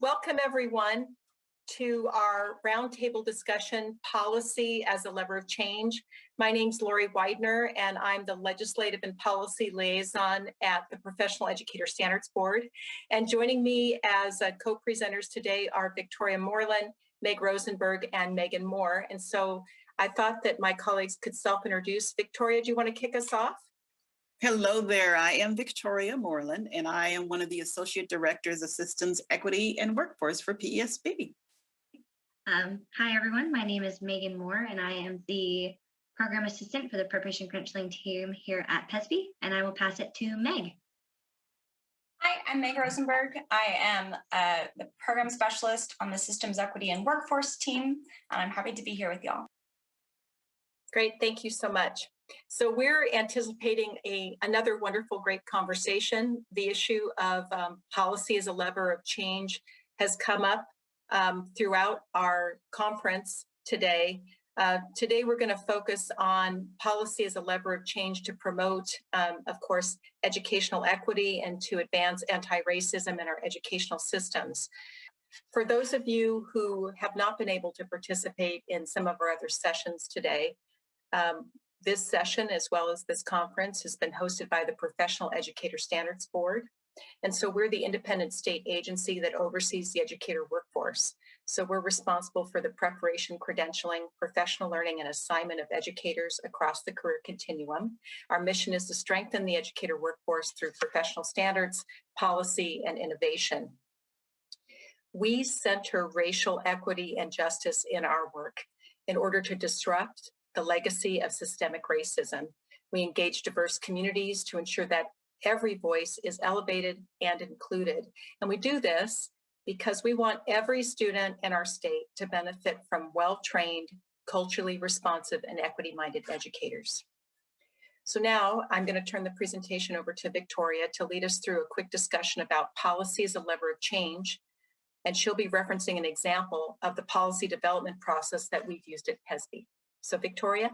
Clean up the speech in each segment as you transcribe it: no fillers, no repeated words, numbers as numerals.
Welcome, everyone, to our roundtable discussion, Policy as a Lever of Change. My name's Lori Widener, and I'm the Legislative and Policy Liaison at the Professional Educator Standards Board. And joining me as co-presenters today are Victoria Moreland, Meg Rosenberg, and Megan Moore. And so I thought that my colleagues could self-introduce. Victoria, do you want to kick us off? Hello there, I am Victoria Moreland, and I am one of the Associate Directors of Systems Equity and Workforce for PESB. Hi, everyone. My name is Megan Moore, and I am the Program Assistant for the Preparation Credentialing team here at PESB, and I will pass it to Meg. Hi, I'm Meg Rosenberg. I am the Program Specialist on the Systems Equity and Workforce team, and I'm happy to be here with y'all. Great, thank you so much. So we're anticipating another wonderful, great conversation. The issue of policy as a lever of change has come up throughout our conference today. Today, we're going to focus on policy as a lever of change to promote, of course, educational equity and to advance anti-racism in our educational systems. For those of you who have not been able to participate in some of our other sessions today, this session, as well as this conference, has been hosted by the Professional Educator Standards Board. And so we're the independent state agency that oversees the educator workforce. So we're responsible for the preparation, credentialing, professional learning, and assignment of educators across the career continuum. Our mission is to strengthen the educator workforce through professional standards, policy, and innovation. We center racial equity and justice in our work in order to disrupt the legacy of systemic racism. We engage diverse communities to ensure that every voice is elevated and included. And we do this because we want every student in our state to benefit from well-trained, culturally responsive, and equity-minded educators. So now I'm going to turn the presentation over to Victoria to lead us through a quick discussion about policy as a lever of change. And she'll be referencing an example of the policy development process that we've used at PESB. So Victoria?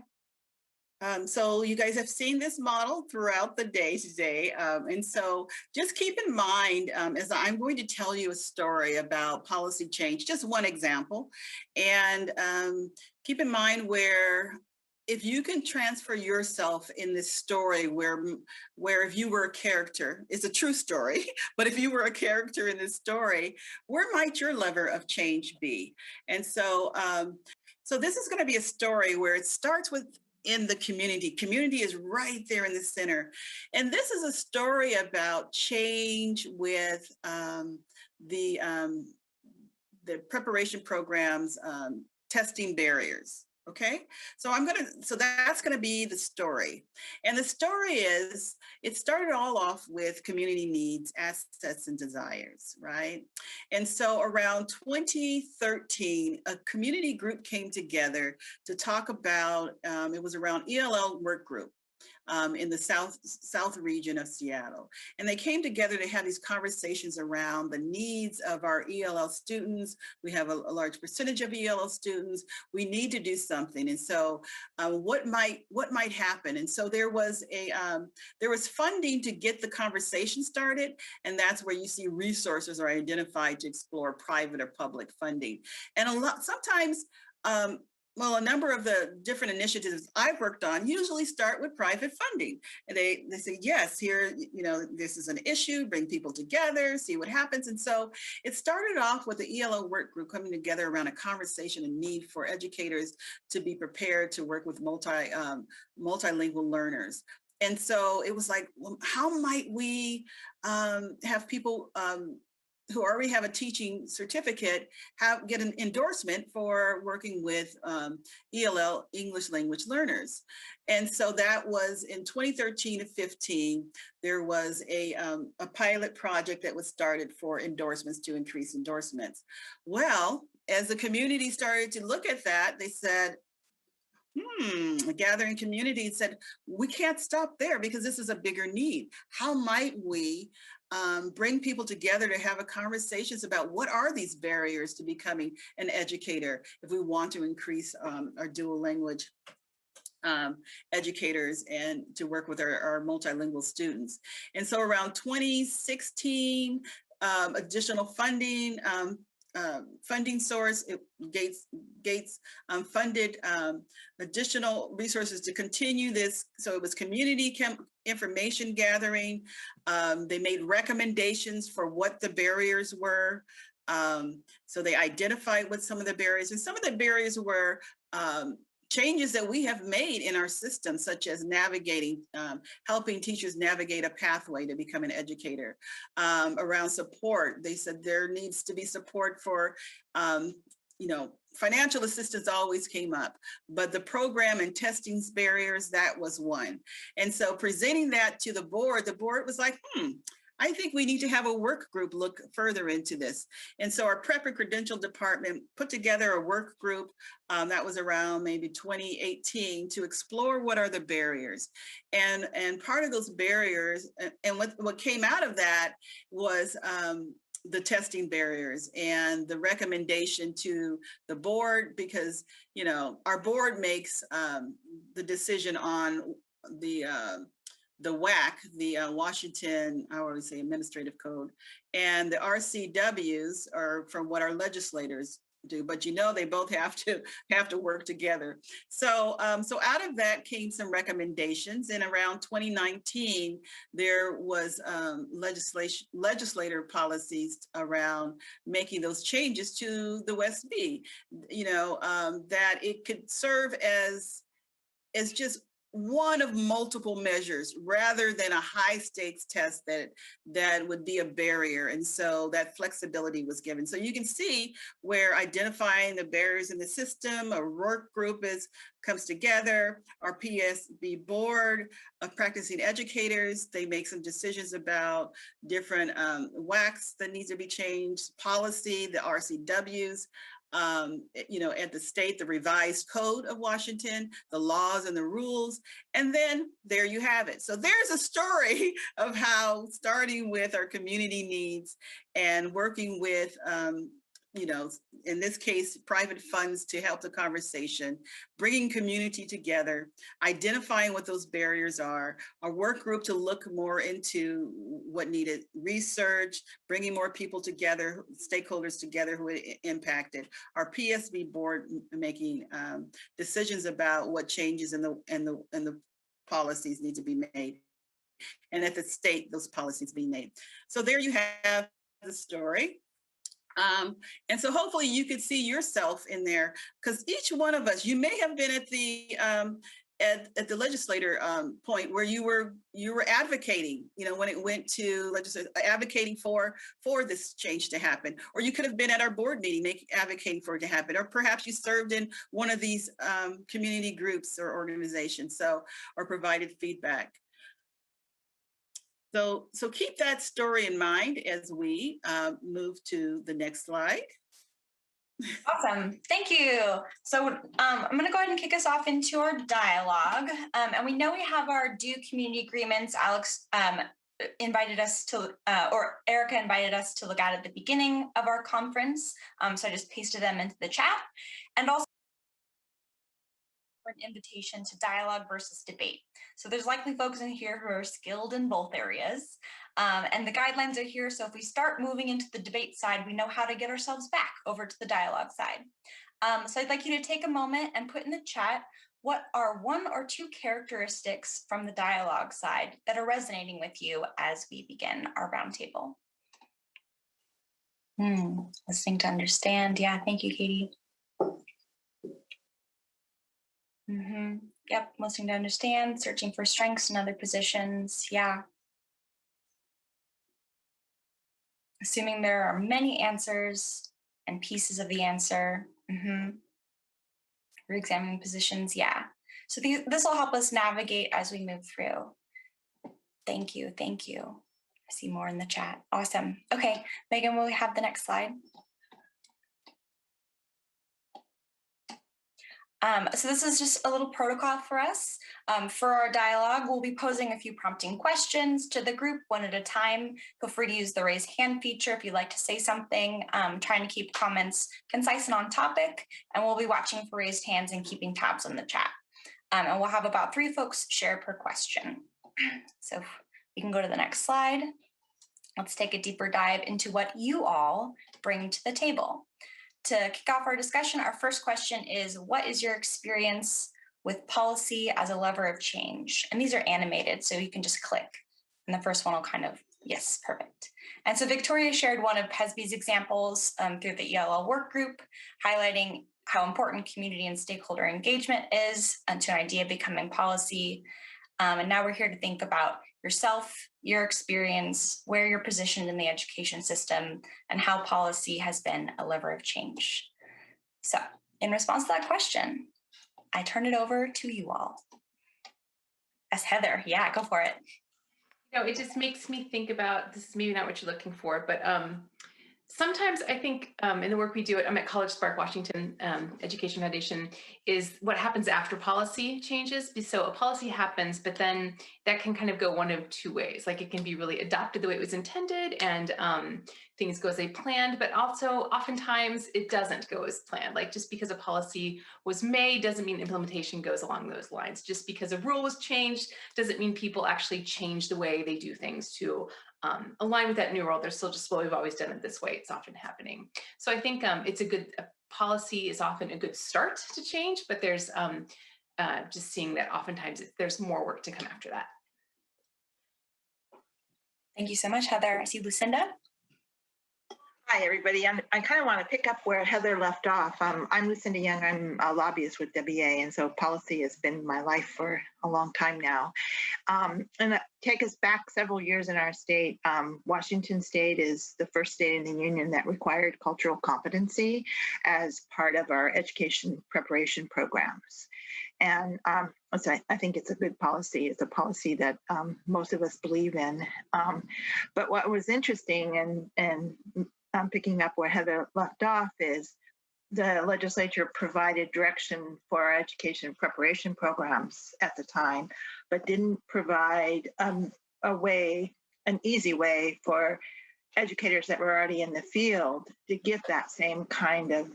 So you guys have seen this model throughout the day today. And so just keep in mind, as I'm going to tell you a story about policy change, just one example. And keep in mind where if you can transfer yourself in this story where if you were a character, it's a true story, but if you were a character in this story, where might your lever of change be? And so, so this is going to be a story where it starts with in the community. Community is right there in the center. And this is a story about change with the preparation programs, testing barriers. Okay, so that's gonna be the story. And the story is, it started all off with community needs, assets, and desires, right? And so around 2013, a community group came together to talk about, it was around ELL work group. In the south region of Seattle. And they came together to have these conversations around the needs of our ELL students. We have a large percentage of ELL students. We need to do something. And so what might happen? And so there was funding to get the conversation started. And that's where you see resources are identified to explore private or public funding. And sometimes, well, a number of the different initiatives I've worked on usually start with private funding. And they say, yes, here, this is an issue, bring people together, see what happens. And so it started off with the ELO work group coming together around a conversation and need for educators to be prepared to work with multilingual learners. And so it was like, well, how might we have people who already have a teaching certificate get an endorsement for working with ELL, English language learners. And so that was in 2013 to 15, there was a pilot project that was started for endorsements to increase endorsements. Well, as the community started to look at that, they said, a gathering community said, we can't stop there because this is a bigger need. How might we bring people together to have a conversations about what are these barriers to becoming an educator if we want to increase our dual language educators and to work with our multilingual students. And so around 2016, additional funding, funding source. Gates funded additional resources to continue this. So it was community information gathering. They made recommendations for what the barriers were. So they identified what some of the barriers, and some of the barriers were changes that we have made in our system, such as navigating, helping teachers navigate a pathway to become an educator. Around support, they said there needs to be support for, financial assistance always came up, but the program and testing barriers, that was one. And so presenting that to the board was like, I think we need to have a work group look further into this. And so our prep and credential department put together a work group that was around maybe 2018 to explore what are the barriers. And part of those barriers, and what came out of that was the testing barriers and the recommendation to the board, because, our board makes the decision on the WAC, the Washington, I always say Administrative Code, and the RCWs are from what our legislators do, but they both have to work together. So out of that came some recommendations. And around 2019, there was legislator policies around making those changes to the WESB, that it could serve as just one of multiple measures rather than a high stakes test that would be a barrier. And so that flexibility was given. So you can see where identifying the barriers in the system, a work group comes together, our PSB board of practicing educators, they make some decisions about different WACs that needs to be changed, policy, the RCWs, at the state, the revised code of Washington, the laws and the rules, and then there you have it. So there's a story of how starting with our community needs and working with, in this case, private funds to help the conversation, bringing community together, identifying what those barriers are, a work group to look more into what needed research, bringing more people together, stakeholders together who it impacted, our PSB board making decisions about what changes in the policies need to be made, and at the state, those policies being made. So there you have the story. And so hopefully you could see yourself in there, because each one of us, you may have been at the legislator point where you were advocating, when it went to advocating for this change to happen, or you could have been at our board meeting advocating for it to happen, or perhaps you served in one of these community groups or organizations, or provided feedback. So keep that story in mind as we move to the next slide. Awesome. Thank you. So I'm going to go ahead and kick us off into our dialogue. And we know we have our due community agreements. Alex invited us to, or Erica invited us to look at the beginning of our conference. So I just pasted them into the chat. And also an invitation to dialogue versus debate. So there's likely folks in here who are skilled in both areas. And the guidelines are here. So if we start moving into the debate side, we know how to get ourselves back over to the dialogue side. So I'd like you to take a moment and put in the chat, what are 1 or 2 characteristics from the dialogue side that are resonating with you as we begin our roundtable? Listening to understand. Yeah, thank you, Katie. Yep, listening to understand, searching for strengths in other positions. Yeah. Assuming there are many answers and pieces of the answer. Re-examining positions. Yeah. So this will help us navigate as we move through. Thank you. Thank you. I see more in the chat. Awesome. Okay, Megan, will we have the next slide? So this is just a little protocol for us. For our dialogue, we'll be posing a few prompting questions to the group 1 at a time. Feel free to use the raise hand feature if you'd like to say something, trying to keep comments concise and on topic. And we'll be watching for raised hands and keeping tabs on the chat. And we'll have about 3 folks share per question. So we can go to the next slide. let's take a deeper dive into what you all bring to the table. To kick off our discussion, our first question is, what is your experience with policy as a lever of change? And these are animated, so you can just click. And the first one will kind of, yes, perfect. And so Victoria shared one of PESB's examples through the ELL work group, highlighting how important community and stakeholder engagement is to an idea becoming policy. And now we're here to think about yourself, your experience, where you're positioned in the education system, and how policy has been a lever of change. So in response to that question, I turn it over to you all. As Heather, yeah, go for it. It just makes me think about, this is maybe not what you're looking for, but sometimes I think in the work we do at College Spark Washington Education Foundation is what happens after policy changes. So a policy happens, but then that can kind of go one of two ways. Like it can be really adopted the way it was intended and things go as they planned, but also oftentimes it doesn't go as planned. Like just because a policy was made doesn't mean implementation goes along those lines. Just because a rule was changed doesn't mean people actually change the way they do things to align with that new world. They're still just, well, we've always done it this way. It's often happening. So I think it's a policy is often a good start to change, but there's just seeing that oftentimes there's more work to come after that. Thank you so much, Heather. I see Lucinda. Hi, everybody. I kind of want to pick up where Heather left off. I'm Lucinda Young. I'm a lobbyist with WA, and so policy has been my life for a long time now. And take us back several years in our state. Washington State is the first state in the union that required cultural competency as part of our education preparation programs. And so I think it's a good policy. It's a policy that most of us believe in. But what was interesting, and I'm picking up where Heather left off, is the legislature provided direction for our education preparation programs at the time, but didn't provide an easy way for educators that were already in the field to get that same kind of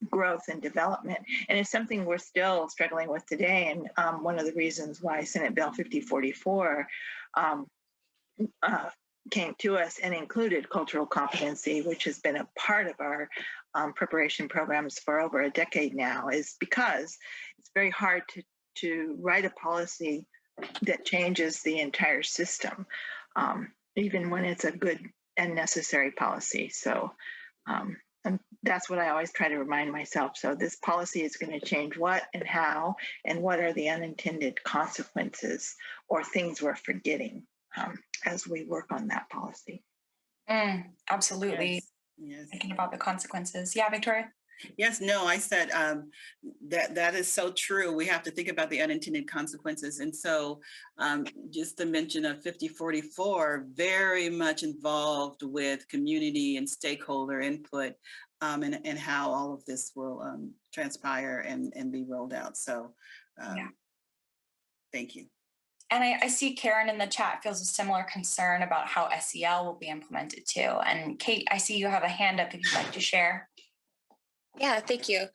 growth and development. And it's something we're still struggling with today. And one of the reasons why Senate Bill 5044 came to us and included cultural competency, which has been a part of our preparation programs for over a decade now, is because it's very hard to write a policy that changes the entire system, even when it's a good and necessary policy. So and that's what I always try to remind myself. So this policy is going to change what and how, and what are the unintended consequences or things we're forgetting as we work on that policy. Absolutely. Yes. Thinking about the consequences. Yeah, Victoria? Yes, no, I said that is so true. We have to think about the unintended consequences. And so just the mention of 5044, very much involved with community and stakeholder input and how all of this will transpire and be rolled out. So thank you. And I see Karen in the chat feels a similar concern about how SEL will be implemented too. And Kate, I see you have a hand up if you'd like to share. Yeah, thank you.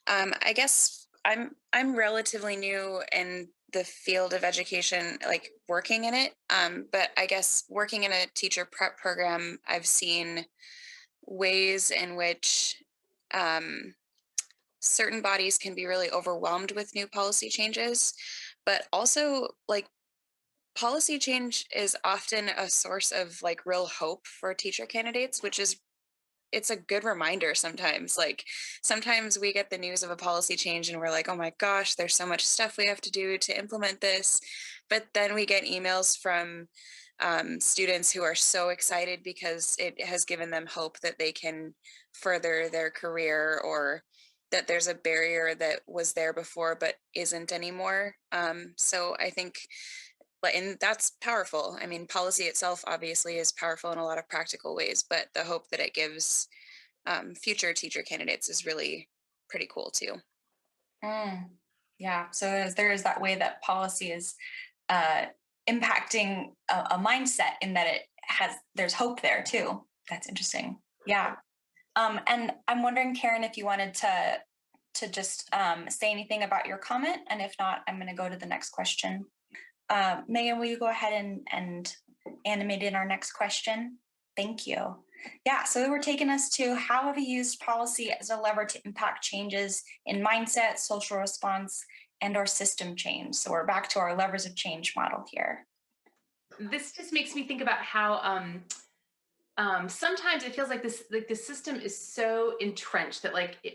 I guess I'm relatively new in the field of education, like working in it. But I guess working in a teacher prep program, I've seen ways in which certain bodies can be really overwhelmed with new policy changes, but also like policy change is often a source of like real hope for teacher candidates, which is it's a good reminder sometimes. Like sometimes we get the news of a policy change and we're like, oh my gosh, there's so much stuff we have to do to implement this. But then we get emails from students who are so excited because it has given them hope that they can further their career, or that there's a barrier that was there before but isn't anymore. So I think, and that's powerful. I mean, policy itself obviously is powerful in a lot of practical ways, but the hope that it gives future teacher candidates is really pretty cool too. Yeah, so there is that way that policy is impacting a mindset in that there's hope there too. That's interesting. Yeah. And I'm wondering, Karen, if you wanted to just say anything about your comment, and if not, I'm going to go to the next question. Megan, will you go ahead and animated our next question. Thank you. Yeah, so we're taking us to how have you used policy as a lever to impact changes in mindset, social response, and or system change. So we're back to our levers of change model here. This just makes me think about how sometimes it feels like the system is so entrenched that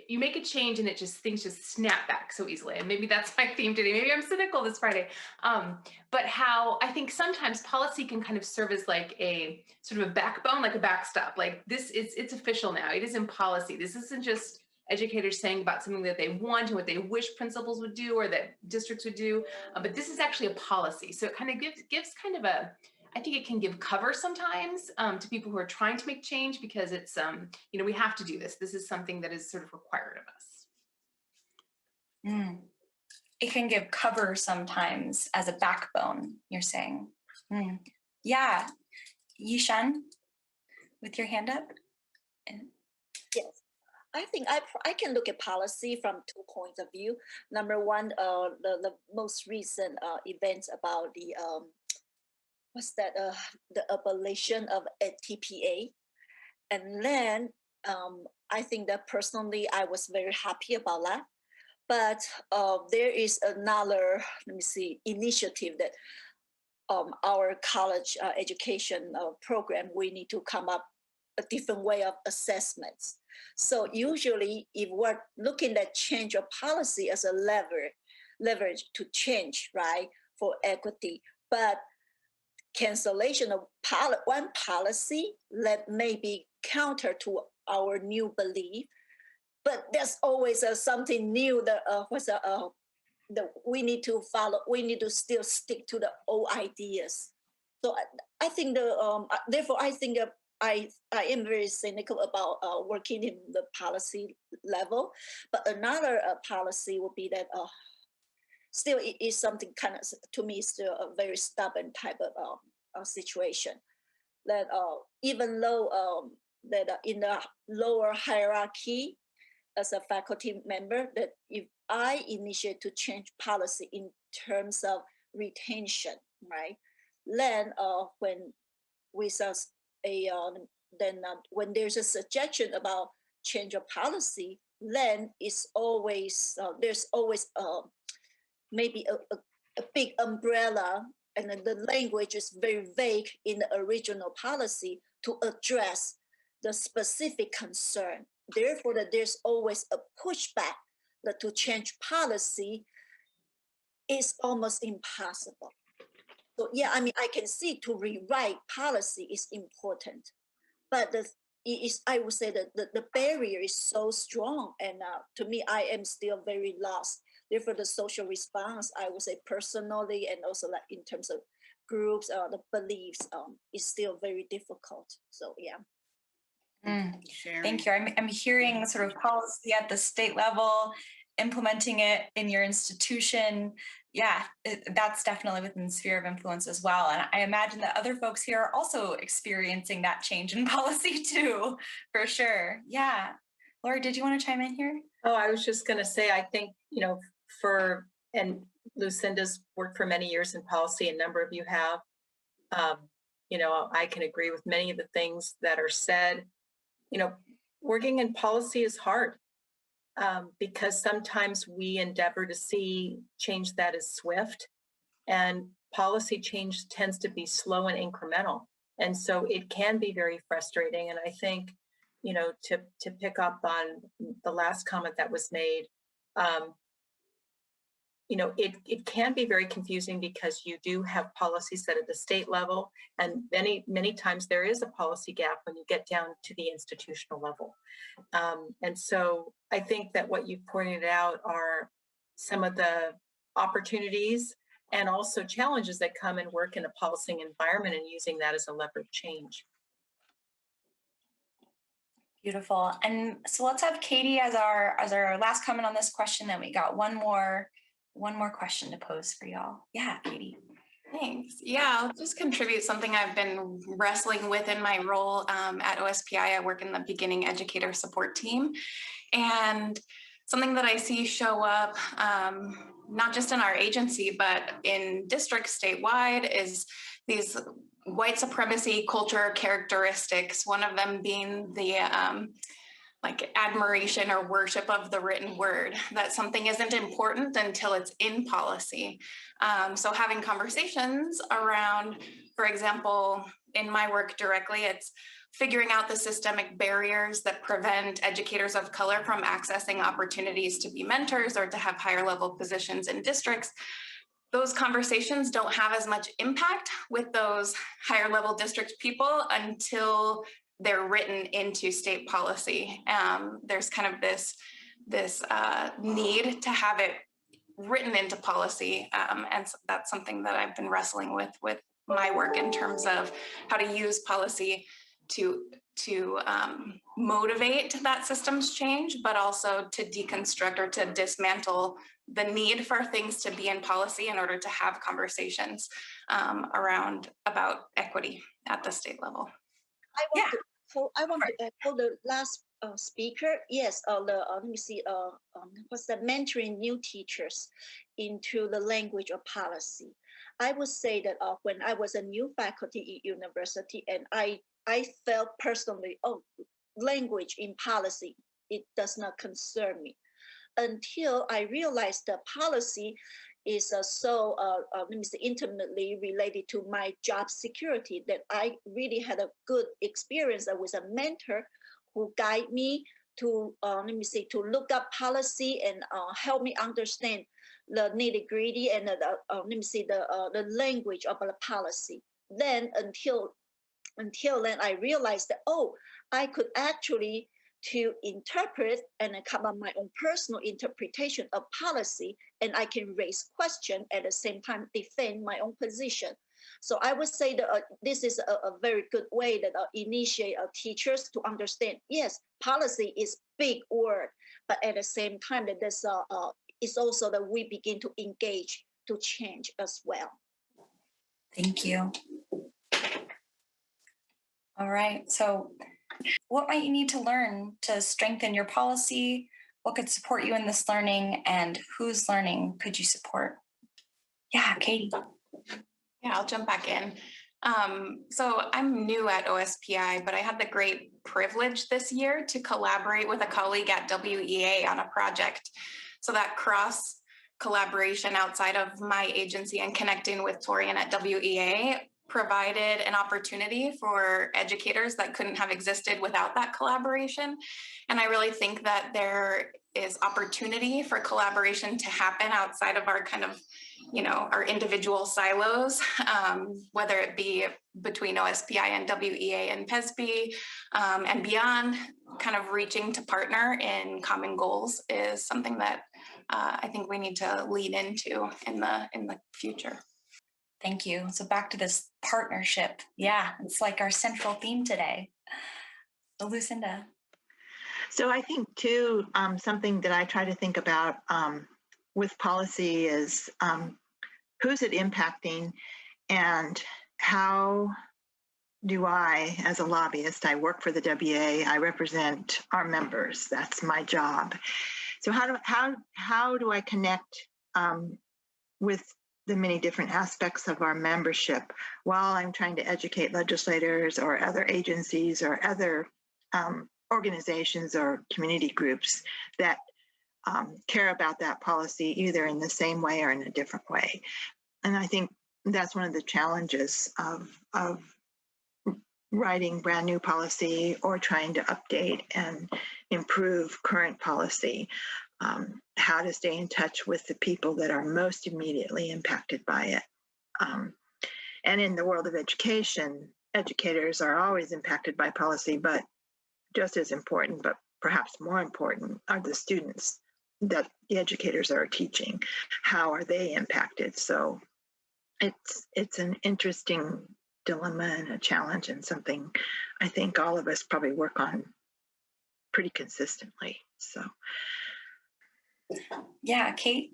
you make a change and things just snap back so easily. And maybe that's my theme today. Maybe I'm cynical this Friday. But how I think sometimes policy can kind of serve as like a sort of a backbone, like a backstop. Like it's official now. It is in policy. This isn't just educators saying about something that they want and what they wish principals would do or that districts would do. But this is actually a policy. So it kind of gives kind of I think it can give cover sometimes to people who are trying to make change because it's, we have to do this. This is something that is sort of required of us. It can give cover sometimes as a backbone, you're saying. Yeah. Yishan, with your hand up. Yes. I think I can look at policy from 2 points of view. Number one, the most recent events about the the abolition of a TPA. And then I think that personally, I was very happy about that. But there is another, initiative that our college education program, we need to come up a different way of assessments. So usually if we're looking at change of policy as a leverage to change, right, for equity, but cancellation of one policy that may be counter to our new belief, but there's always something new that that we need to follow. We need to still stick to the old ideas. So I think therefore I think I am very cynical about working in the policy level. But another policy would be that still it is something kind of, to me, still a very stubborn type of situation. That even though that in the lower hierarchy as a faculty member, that if I initiate to change policy in terms of retention, right? Then when with us when there's a suggestion about change of policy, then it's always there's always maybe a big umbrella, and then the language is very vague in the original policy to address the specific concern. Therefore, that there's always a pushback that to change policy is almost impossible. So yeah, I mean, I can see to rewrite policy is important, but I would say that the barrier is so strong, and to me, I am still very lost. Therefore, the social response, I would say personally, and also like in terms of groups, the beliefs, is still very difficult. So yeah. Thank you. I'm hearing sort of policy at the state level, implementing it in your institution. Yeah, that's definitely within the sphere of influence as well. And I imagine that other folks here are also experiencing that change in policy too, for sure. Yeah. Lori, did you want to chime in here? Oh, I was just going to say, I think, and Lucinda's worked for many years in policy, a number of you have. I can agree with many of the things that are said. Working in policy is hard because sometimes we endeavor to see change that is swift, and policy change tends to be slow and incremental. And so it can be very frustrating. And I think, to pick up on the last comment that was made, it can be very confusing because you do have policies set at the state level, and many times there is a policy gap when you get down to the institutional level. And so I think that what you pointed out are some of the opportunities and also challenges that come and work in a policing environment, and using that as a lever of change. Beautiful. And so let's have Katie as our last comment on this question. Then we got one more question to pose for y'all. Yeah, Katie. Thanks. Yeah, I'll just contribute something I've been wrestling with in my role at OSPI. I work in the beginning educator support team, and something that I see show up not just in our agency, but in districts statewide, is these white supremacy culture characteristics, one of them being the like admiration or worship of the written word, that something isn't important until it's in policy. So having conversations around, for example, in my work directly, it's figuring out the systemic barriers that prevent educators of color from accessing opportunities to be mentors or to have higher level positions in districts. Those conversations don't have as much impact with those higher level district people until they're written into state policy. There's kind of this need to have it written into policy, and so that's something that I've been wrestling with my work in terms of how to use policy to motivate that systems change, but also to deconstruct or to dismantle the need for things to be in policy in order to have conversations about equity at the state level. I want to echo the last speaker. Yes, let me see. What's that? Mentoring new teachers into the language of policy. I would say that when I was a new faculty at university, and I felt personally, language in policy, it does not concern me, until I realized that policy is so intimately related to my job security, that I really had a good experience with a mentor who guided me to to look up policy and help me understand the nitty gritty and the language of the policy. Then until then, I realized that I could actually to interpret and come up my own personal interpretation of policy, and I can raise question at the same time defend my own position. So I would say that this is a very good way that initiate teachers to understand, yes, policy is big word, but at the same time that this is also that we begin to engage to change as well. Thank you. All right, so what might you need to learn to strengthen your policy? What could support you in this learning, and whose learning could you support? Yeah, Katie. Yeah, I'll jump back in. So I'm new at OSPI, but I had the great privilege this year to collaborate with a colleague at WEA on a project. So that cross collaboration outside of my agency and connecting with Torian at WEA provided an opportunity for educators that couldn't have existed without that collaboration. And I really think that there is opportunity for collaboration to happen outside of our kind of, our individual silos, whether it be between OSPI and WEA and PESB and beyond. Kind of reaching to partner in common goals is something that I think we need to lean into in the future. Thank you. So back to this partnership. Yeah, it's like our central theme today. So Lucinda. So I think too, something that I try to think about with policy is who's it impacting, and how do I, as a lobbyist, I work for the WA, I represent our members. That's my job. So how do I connect with the many different aspects of our membership while I'm trying to educate legislators or other agencies or other organizations or community groups that care about that policy either in the same way or in a different way. And I think that's one of the challenges of writing brand new policy or trying to update and improve current policy. How to stay in touch with the people that are most immediately impacted by it. And in the world of education, educators are always impacted by policy, but just as important, but perhaps more important, are the students that the educators are teaching. How are they impacted? So it's an interesting dilemma and a challenge, and something I think all of us probably work on pretty consistently. So. Yeah, Kate.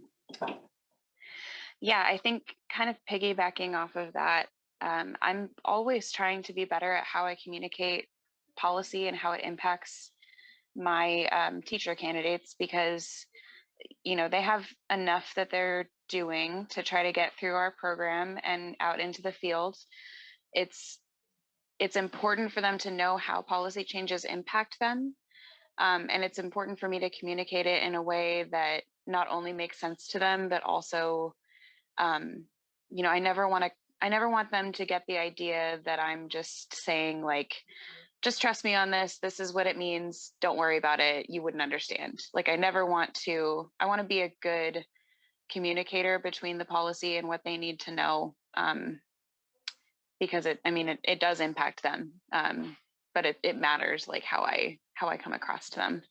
Yeah, I think kind of piggybacking off of that, I'm always trying to be better at how I communicate policy and how it impacts my teacher candidates, because, they have enough that they're doing to try to get through our program and out into the field. it's important for them to know how policy changes impact them. And it's important for me to communicate it in a way that not only makes sense to them, but also, you know, I never want them to get the idea that I'm just saying like, just trust me on this. This is what it means. Don't worry about it. You wouldn't understand. Like, I want to be a good communicator between the policy and what they need to know. Because it does impact them. But it matters like how I come across to them.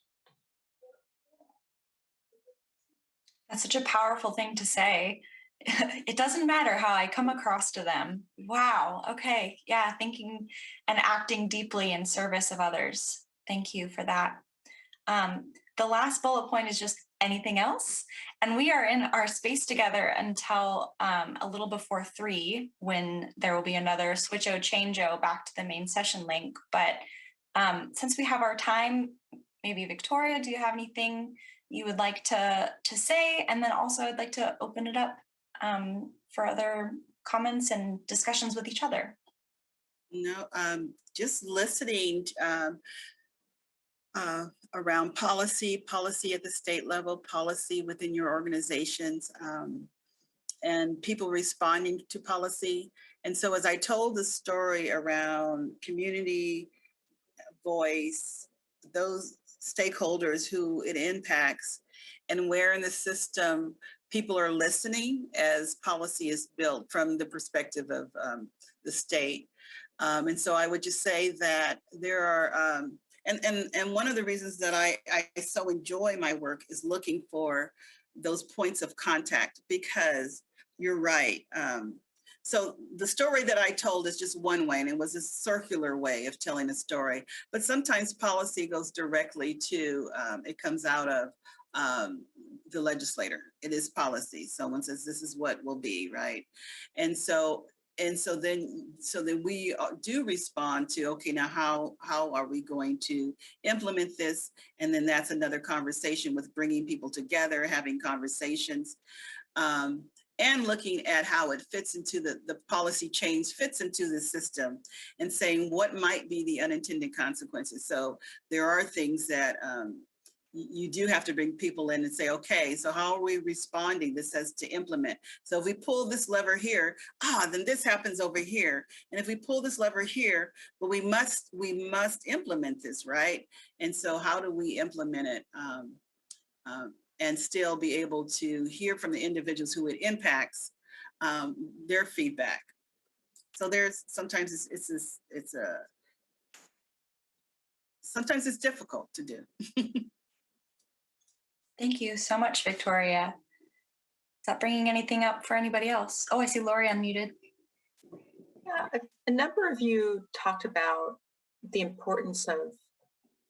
That's such a powerful thing to say. It doesn't matter how I come across to them. Wow. Okay. Yeah. Thinking and acting deeply in service of others. Thank you for that. The last bullet point is just anything else. And we are in our space together until a little before 3, when there will be another switcho changeo back to the main session link. But since we have our time, maybe Victoria, do you have anything you would like to say? And then also I'd like to open it up for other comments and discussions with each other. No, just listening around policy at the state level, policy within your organizations, and people responding to policy. And so as I told the story around community voice, those stakeholders who it impacts, and where in the system people are listening as policy is built from the perspective of the state. And so I would just say that there are, and one of the reasons that I so enjoy my work is looking for those points of contact, because you're right. So the story that I told is just one way, and it was a circular way of telling a story. But sometimes policy goes directly to, it comes out of the legislator. It is policy. Someone says, this is what will be, right? And so then we do respond to, okay, now how are we going to implement this? And then that's another conversation with bringing people together, having conversations, and looking at how it fits into the policy change fits into the system, and saying what might be the unintended consequences. So there are things that you do have to bring people in and say, okay, so how are we responding? This says to implement. So if we pull this lever here, then this happens over here. And if we pull this lever here, but we must implement this, right? And so how do we implement it and still be able to hear from the individuals who it impacts, their feedback? So there's sometimes sometimes it's difficult to do. Thank you so much, Victoria. Is that bringing anything up for anybody else? Oh, I see Lori unmuted. Yeah, a number of you talked about the importance of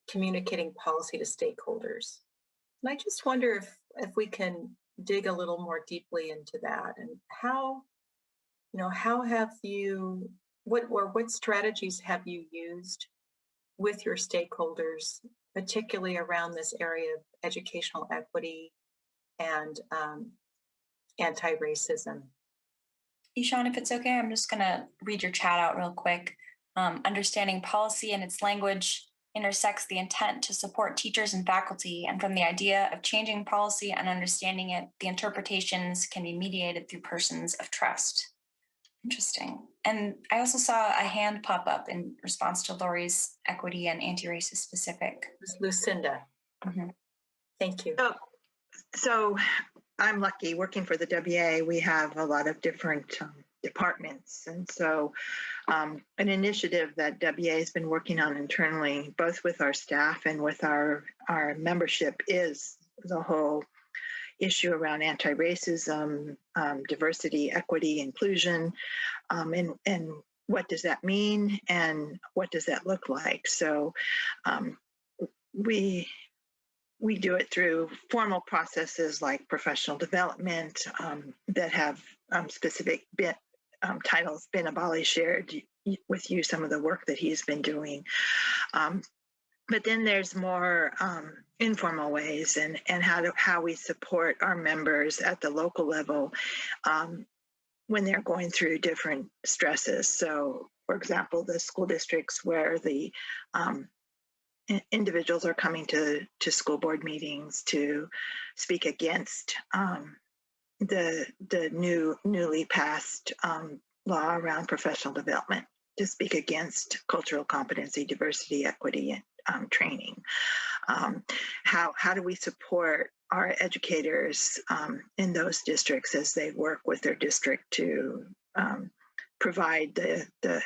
communicating policy to stakeholders. And I just wonder if we can dig a little more deeply into that, and how have you, what strategies have you used with your stakeholders, particularly around this area of educational equity and anti-racism? Ishan, if it's okay, I'm just gonna read your chat out real quick. Understanding policy and its language intersects the intent to support teachers and faculty, and from the idea of changing policy and understanding it, the interpretations can be mediated through persons of trust. Interesting. And I also saw a hand pop up in response to Lori's equity and anti-racist specific. It was Lucinda. Mm-hmm. Thank you. So I'm lucky working for the WA. We have a lot of different departments. And so an initiative that WA has been working on internally, both with our staff and with our membership, is the whole issue around anti-racism, diversity, equity, inclusion, and what does that mean and what does that look like? So we do it through formal processes like professional development that have specific titles. Ben Abali shared with you some of the work that he's been doing. But then there's more informal ways and how we support our members at the local level when they're going through different stresses. So for example, the school districts where the individuals are coming to school board meetings to speak against the newly passed law around professional development, to speak against cultural competency, diversity, equity, and training. How do we support our educators in those districts as they work with their district to provide the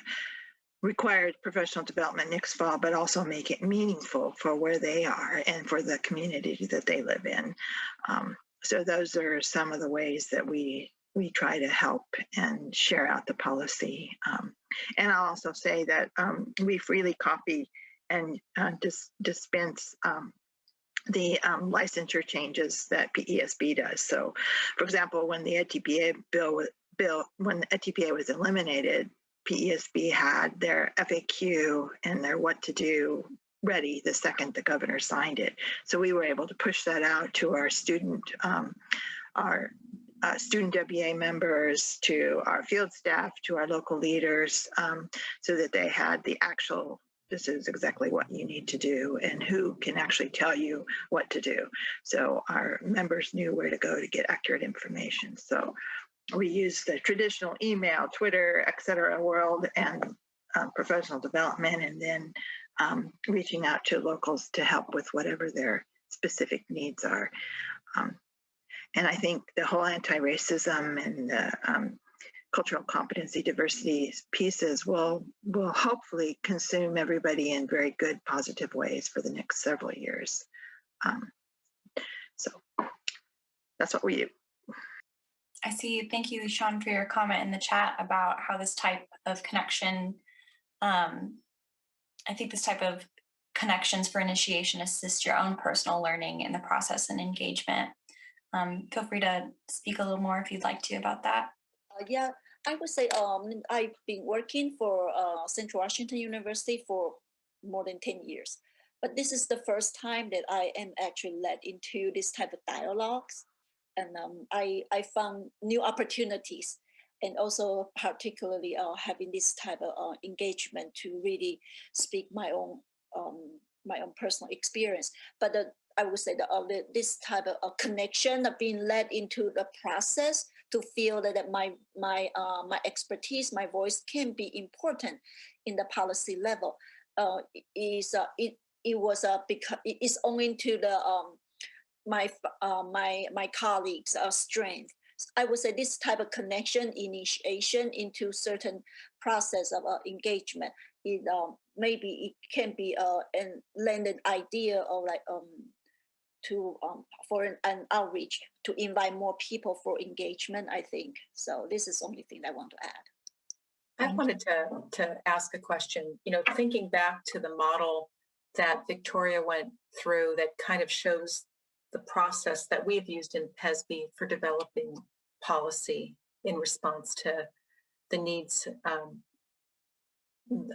required professional development next fall, but also make it meaningful for where they are and for the community that they live in. So those are some of the ways that we try to help and share out the policy. And I'll also say that we freely copy and dispense the licensure changes that PESB does. So, for example, when the EdTPA when the EdTPA was eliminated, PESB had their FAQ and their what to do ready the second the governor signed it. So we were able to push that out to our student WA members, to our field staff, to our local leaders, so that they had the actual, this is exactly what you need to do and who can actually tell you what to do. So our members knew where to go to get accurate information. So we use the traditional email, Twitter, et cetera, world and professional development, and then reaching out to locals to help with whatever their specific needs are. And I think the whole anti-racism and the cultural competency, diversity pieces will hopefully consume everybody in very good, positive ways for the next several years. So that's what we do. I see. Thank you, Sean, for your comment in the chat about how this type of connection, I think this type of connections for initiation assist your own personal learning in the process and engagement. Feel free to speak a little more if you'd like to about that. Yeah, I would say I've been working for Central Washington University for more than 10 years. But this is the first time that I am actually led into this type of dialogues. And I found new opportunities, and also particularly having this type of engagement to really speak my own personal experience. But I would say that this type of connection of being led into the process to feel that my expertise, my voice can be important in the policy level is it was because it's owing to the my colleagues' strength. I would say this type of connection, initiation into certain process of engagement, maybe it can be a landed idea of like for an outreach to invite more people for engagement, I think. So this is the only thing I want to add. I wanted to ask a question, thinking back to the model that Victoria went through that kind of shows the process that we've used in PESB for developing policy in response to the needs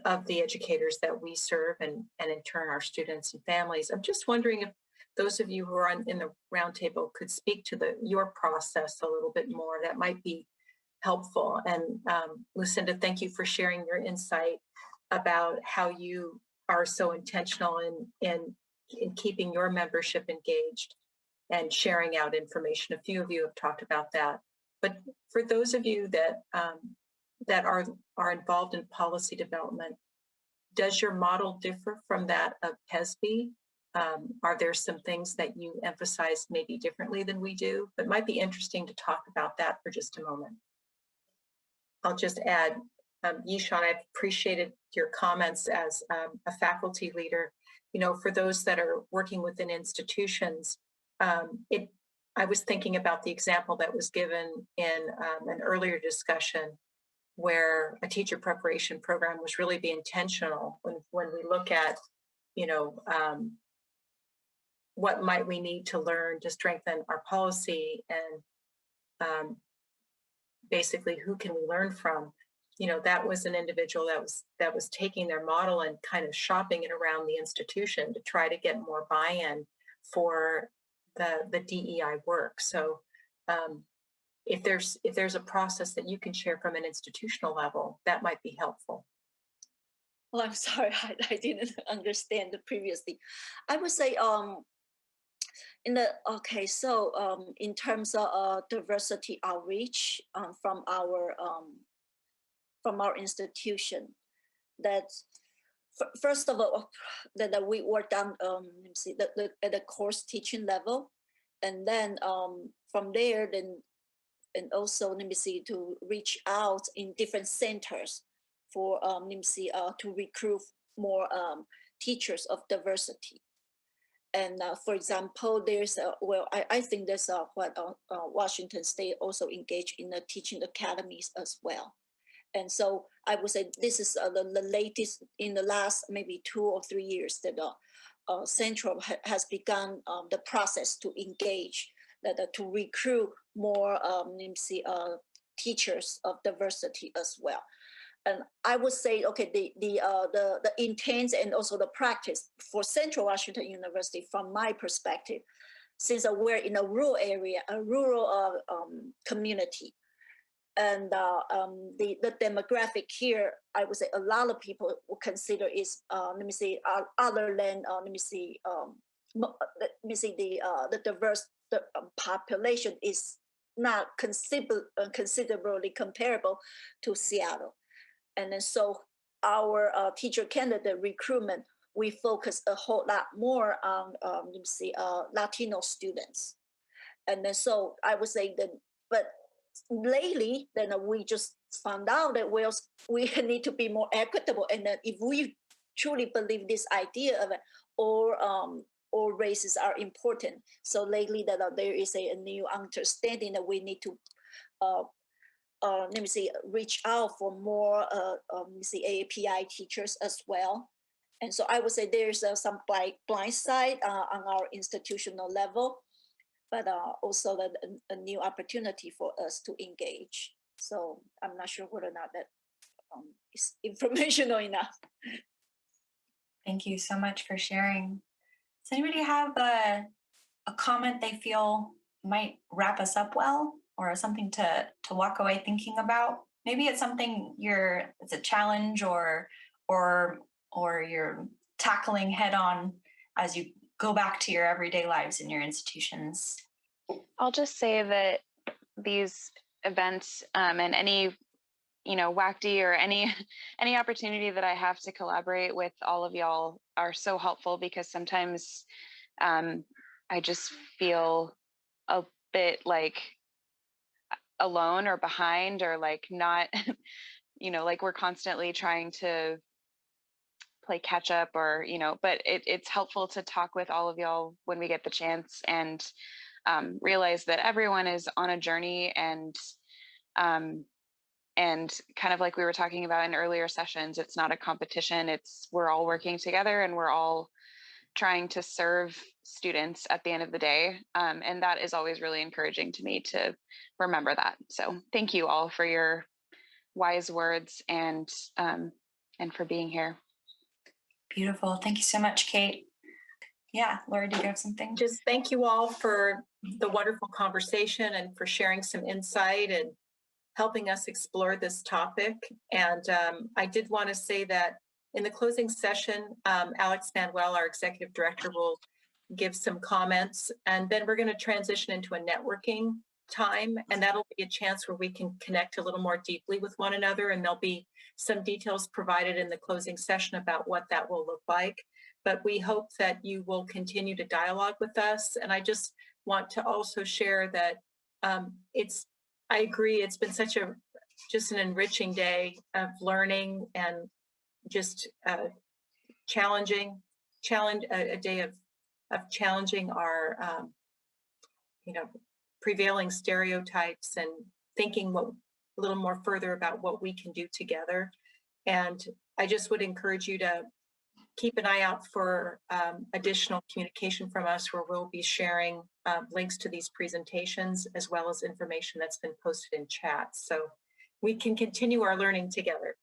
of the educators that we serve and in turn our students and families. I'm just wondering if those of you who are in the roundtable could speak to your process a little bit more. That might be helpful. And Lucinda, thank you for sharing your insight about how you are so intentional in keeping your membership engaged and sharing out information. A few of you have talked about that. But for those of you that are involved in policy development, does your model differ from that of PESB? Are there some things that you emphasize maybe differently than we do? But it might be interesting to talk about that for just a moment. I'll just add, Yishan, I've appreciated your comments as a faculty leader. For those that are working within institutions, I was thinking about the example that was given in an earlier discussion where a teacher preparation program was really be intentional when we look at, what might we need to learn to strengthen our policy and basically who can we learn from. That was an individual that was taking their model and kind of shopping it around the institution to try to get more buy-in for the DEI work. So if there's a process that you can share from an institutional level, that might be helpful. Well, I'm sorry, I didn't understand the previously. I would say in terms of diversity outreach from our institution, that first of all that we worked on let me see at the course teaching level, and then from there then and also let me see to reach out in different centers for let me see to recruit more teachers of diversity. And for example, there's I think there's what Washington State also engaged in the teaching academies as well. And so I would say this is the latest in the last maybe 2 or 3 years that Central has begun the process to engage, to recruit more teachers of diversity as well. And I would say, okay, the intent and also the practice for Central Washington University, from my perspective, since we're in a rural area, a rural community, and the demographic here, I would say a lot of people will consider is other than the diverse population is not considerably comparable to Seattle. And then so our teacher candidate recruitment, we focus a whole lot more on Latino students. And then so I would say that, but lately, then we just found out that we need to be more equitable. And that if we truly believe this idea of all races are important, so lately that there is a new understanding that we need to reach out for more AAPI teachers as well. And so I would say there's some blind side on our institutional level, but also a new opportunity for us to engage. So I'm not sure whether or not that is informational enough. Thank you so much for sharing. Does anybody have a comment they feel might wrap us up well, or something to walk away thinking about? Maybe it's something it's a challenge or you're tackling head on as you go back to your everyday lives in your institutions. I'll just say that these events and any WACD or any opportunity that I have to collaborate with all of y'all are so helpful, because sometimes I just feel a bit like alone or behind, or like not like we're constantly trying to play catch up, or but it's helpful to talk with all of y'all when we get the chance, and realize that everyone is on a journey, and kind of like we were talking about in earlier sessions, it's not a competition. We're all working together, and we're all trying to serve students at the end of the day. And that is always really encouraging to me to remember that. So thank you all for your wise words and for being here. Beautiful. Thank you so much, Kate. Yeah, Laura, do you have something? Just thank you all for the wonderful conversation and for sharing some insight and helping us explore this topic. And I did want to say that in the closing session, Alex Manuel, our executive director, will give some comments, and then we're going to transition into a networking time, and that'll be a chance where we can connect a little more deeply with one another, and there'll be some details provided in the closing session about what that will look like. But we hope that you will continue to dialogue with us. And I just want to also share that I agree, it's been just an enriching day of learning and just a day of challenging our prevailing stereotypes and thinking a little more further about what we can do together. And I just would encourage you to keep an eye out for additional communication from us, where we'll be sharing links to these presentations, as well as information that's been posted in chat, so we can continue our learning together.